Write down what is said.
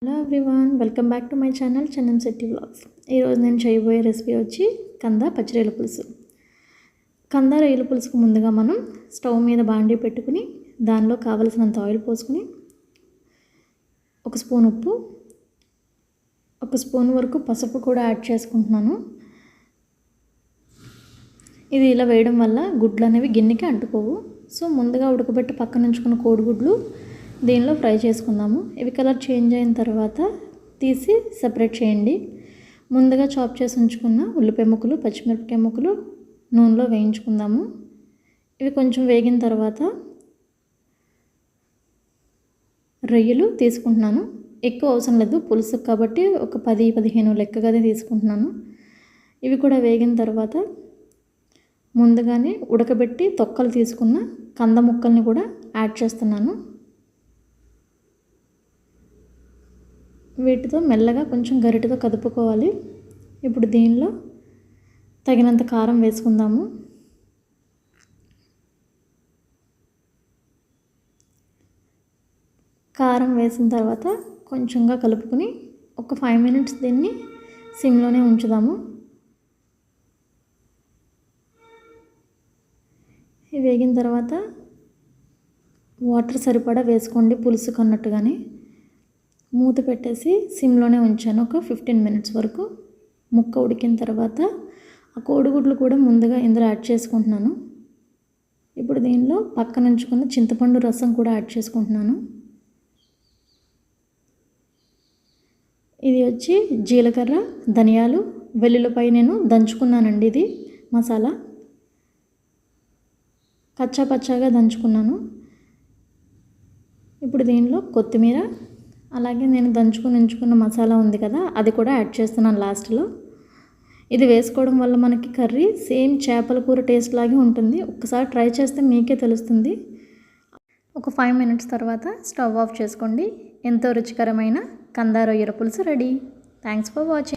Hello everyone, welcome back to my channel Chandan Shetty vlogs. ఈరోజు నేను చేయబోయే రెసిపీ వచ్చి కంద పచ్చి రొయ్యల పులుసు. కంద రొయ్యల పులుసుకు ముందుగా మనం స్టవ్ మీద బాండీ పెట్టుకుని దానిలో కావలసినంత ఆయిల్ పోసుకుని 1 స్పూన్ ఉప్పు, 1 స్పూన్ వరకు పసుపు కూడా యాడ్ చేసుకుంటున్నాను. ఇది ఇలా వేయడం వల్ల గుడ్లు అనేవి గిన్నెకి అంటుకోవు. సో ముందుగా ఉడకబెట్టి పక్కన ఉంచుకున్న కోడిగుడ్లు దీనిలో ఫ్రై చేసుకుందాము. ఇవి కలర్ చేంజ్ అయిన తర్వాత తీసి సెపరేట్ చేయండి. ముందుగా చాప్ చేసి ఉంచుకున్న ఉల్లిపాయ ముక్కలు, పచ్చిమిరపకాయ ముక్కలు నూనెలో వేయించుకుందాము. ఇవి కొంచెం వేగిన తర్వాత రొయ్యలు తీసుకుంటున్నాను. ఎక్కువ అవసరం లేదు పులుసు కాబట్టి, ఒక 10-15 లెక్కగానే తీసుకుంటున్నాను. ఇవి కూడా వేగిన తర్వాత ముందుగానే ఉడకబెట్టి తొక్కలు తీసుకున్న కంద ముక్కల్ని కూడా యాడ్ చేస్తున్నాను. వీటితో మెల్లగా కొంచెం గరిటెతో కదుపుకోవాలి. ఇప్పుడు దీనిలో తగినంత కారం వేసుకుందాము. కారం వేసిన తర్వాత కొంచెంగా కలుపుకొని ఒక 5 మినిట్స్ దీన్ని సిమ్లోనే ఉంచుదాము. ఇవి వేగిన తర్వాత వాటర్ సరిపడా వేసుకోండి, పులుసు కన్నట్టుగానే. మూత పెట్టేసి సిమ్లోనే ఉంచాను ఒక 15 మినిట్స్ వరకు. ముక్క ఉడికిన తర్వాత ఆ కోడిగుడ్లు కూడా ముందుగా ఇందులో యాడ్ చేసుకుంటున్నాను. ఇప్పుడు దీనిలో పక్కన ఉంచుకున్న చింతపండు రసం కూడా యాడ్ చేసుకుంటున్నాను. ఇది వచ్చి జీలకర్ర, ధనియాలు, వెల్లుల్లిపాయ నేను దంచుకున్నానండి. ఇది మసాలా కచ్చా పచ్చాగా దంచుకున్నాను. ఇప్పుడు దీనిలో కొత్తిమీర, అలాగే నేను దంచుకుని ఉంచుకున్న మసాలా ఉంది కదా, అది కూడా యాడ్ చేస్తున్నాను లాస్ట్లో. ఇది వేసుకోవడం వల్ల మనకి కర్రీ సేమ్ చేపల కూర టేస్ట్ లాగే ఉంటుంది. ఒక్కసారి ట్రై చేస్తే మీకే తెలుస్తుంది. ఒక 5 మినిట్స్ తర్వాత స్టవ్ ఆఫ్ చేసుకోండి. ఎంతో రుచికరమైన కంద రొయ్యల పులుసు రెడీ. Thanks for watching.